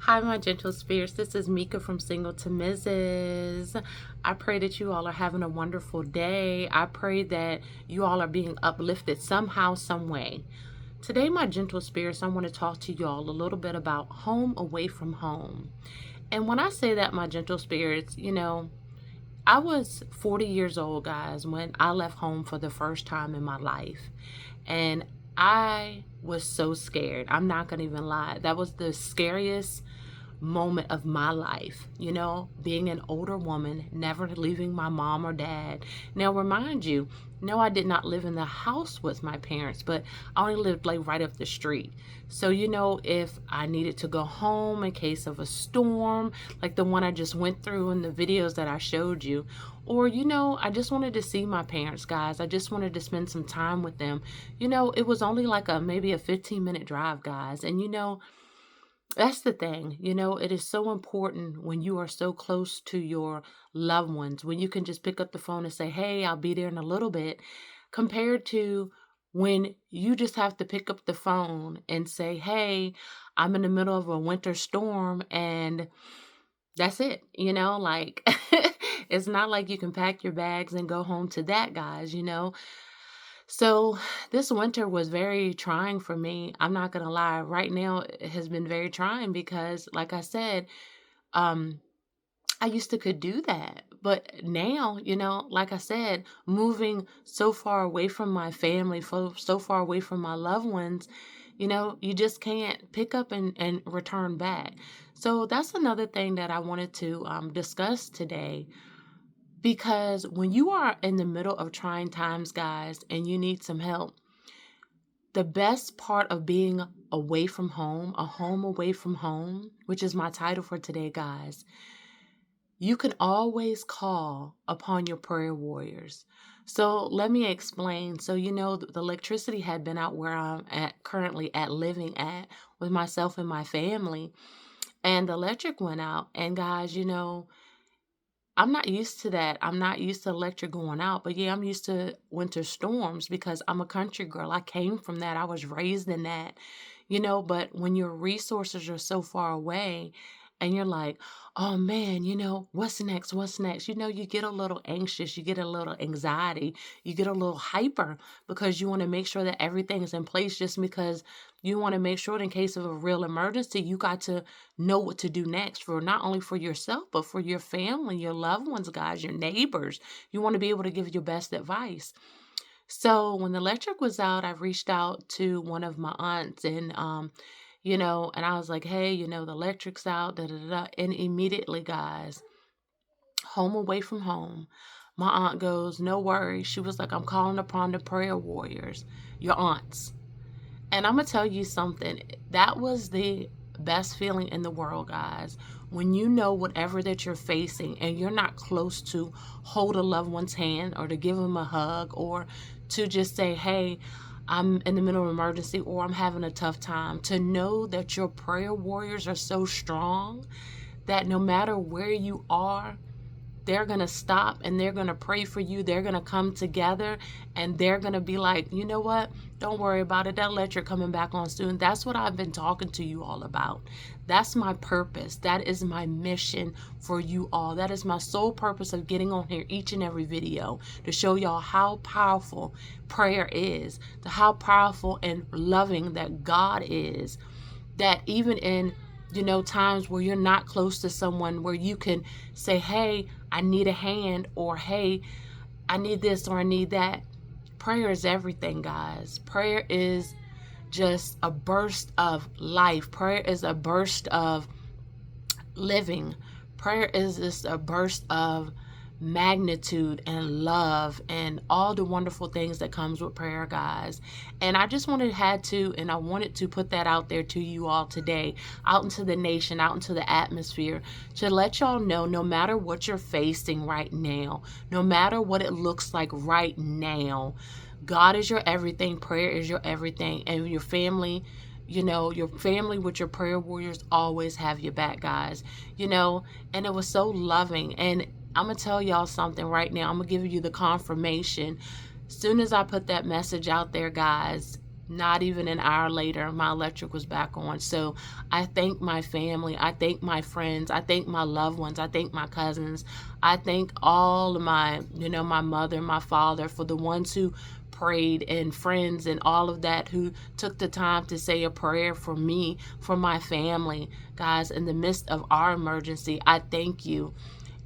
Hi, my gentle spirits. This is Mika from Single to Mrs. I pray that you all are having a wonderful day. I pray that you all are being uplifted somehow, some way. Today, my gentle spirits, I want to talk to you all a little bit about home away from home. And when I say that, my gentle spirits, I was 40 years old, guys, when I left home for the first time in my life. And I was so scared. I'm not going to even lie. That was the scariest moment of my life, being an older woman, never leaving my mom or dad. Now, remind you, no, I did not live in the house with my parents, but I only lived like right up the street. So, if I needed to go home in case of a storm, like the one I just went through in the videos that I showed you, or, I just wanted to see my parents, guys. I just wanted to spend some time with them. It was only like maybe a 15-minute drive, guys. And, that's the thing. It is so important when you are so close to your loved ones, when you can just pick up the phone and say, hey, I'll be there in a little bit, compared to when you just have to pick up the phone and say, hey, I'm in the middle of a winter storm and that's it. Like it's not like you can pack your bags and go home to that, guys. So this winter was very trying for me. I'm not gonna lie. Right now it has been very trying because, like I said, um, I used to could do that. But now, like I said, moving so far away from my family, so far away from my loved ones, you just can't pick up and return back. So that's another thing that I wanted to discuss today, because when you are in the middle of trying times, guys, and you need some help, the best part of being away from home, a home away from home, which is my title for today, guys, you can always call upon your prayer warriors. So let me explain. So, the electricity had been out where I'm at currently at living at with myself and my family, and the electric went out. And guys, I'm not used to that. I'm not used to electric going out, but yeah, I'm used to winter storms because I'm a country girl. I came from that. I was raised in that, but when your resources are so far away and you're like, oh man, what's next? What's next? You get a little anxious, you get a little anxiety, you get a little hyper because you want to make sure that everything is in place, just because you want to make sure that in case of a real emergency, you got to know what to do next, for not only for yourself, but for your family, your loved ones, guys, your neighbors. You want to be able to give your best advice. So when the electric was out, I reached out to one of my aunts, and and I was like, hey, the electric's out, da da da da. And immediately, guys, home away from home, my aunt goes, no worries. She was like, I'm calling upon the prayer warriors, your aunts. And I'm going to tell you something. That was the best feeling in the world, guys. When you know whatever that you're facing and you're not close to hold a loved one's hand or to give them a hug or to just say, hey, I'm in the middle of an emergency or I'm having a tough time, to know that your prayer warriors are so strong that no matter where you are, they're going to stop and they're going to pray for you. They're going to come together and they're going to be like, you know what? Don't worry about it. That electric coming back on soon. That's what I've been talking to you all about. That's my purpose. That is my mission for you all. That is my sole purpose of getting on here each and every video, to show y'all how powerful prayer is, to how powerful and loving that God is, that even in times where you're not close to someone, where you can say, hey, I need a hand, or hey, I need this or I need that. Prayer is everything, guys. Prayer is just a burst of life. Prayer is a burst of living. Prayer is just a burst of magnitude and love and all the wonderful things that comes with prayer, guys. And I just I wanted to put that out there to you all today, out into the nation, out into the atmosphere, to let y'all know, no matter what you're facing right now, no matter what it looks like right now, God is your everything. Prayer is your everything. And your family, your family with your prayer warriors always have your back, guys. And it was so loving. And I'm going to tell y'all something right now. I'm going to give you the confirmation. As soon as I put that message out there, guys, Not even an hour later, my electric was back on. So I thank my family. I thank my friends. I thank my loved ones. I thank my cousins. I thank all of my, my mother, my father, for the ones who prayed, and friends and all of that who took the time to say a prayer for me, for my family. Guys, in the midst of our emergency, I thank you.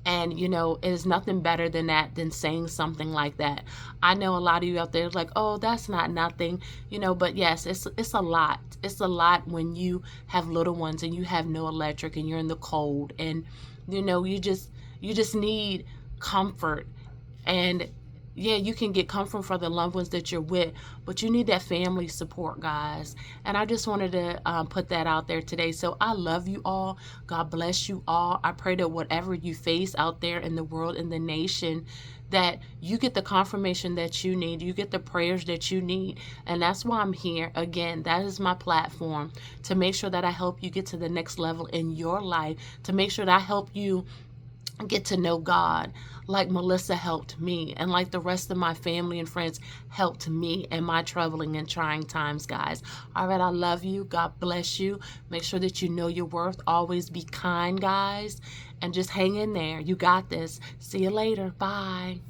And, it is nothing better than that, than saying something like that. I know a lot of you out there is like, oh, that's not nothing, but yes, it's a lot. It's a lot when you have little ones and you have no electric and you're in the cold, and, you just need comfort. And yeah, you can get comfort for the loved ones that you're with, but you need that family support, guys. And I just wanted to put that out there today. So I love you all. God bless you all. I pray that whatever you face out there in the world, in the nation, that you get the confirmation that you need. You get the prayers that you need. And that's why I'm here. Again, that is my platform, to make sure that I help you get to the next level in your life, to make sure that I help you get to know God like Melissa helped me, and like the rest of my family and friends helped me in my troubling and trying times, guys. All right, I love you. God bless you. Make sure that you know your worth. Always be kind, guys, and just hang in there. You got this. See you later. Bye.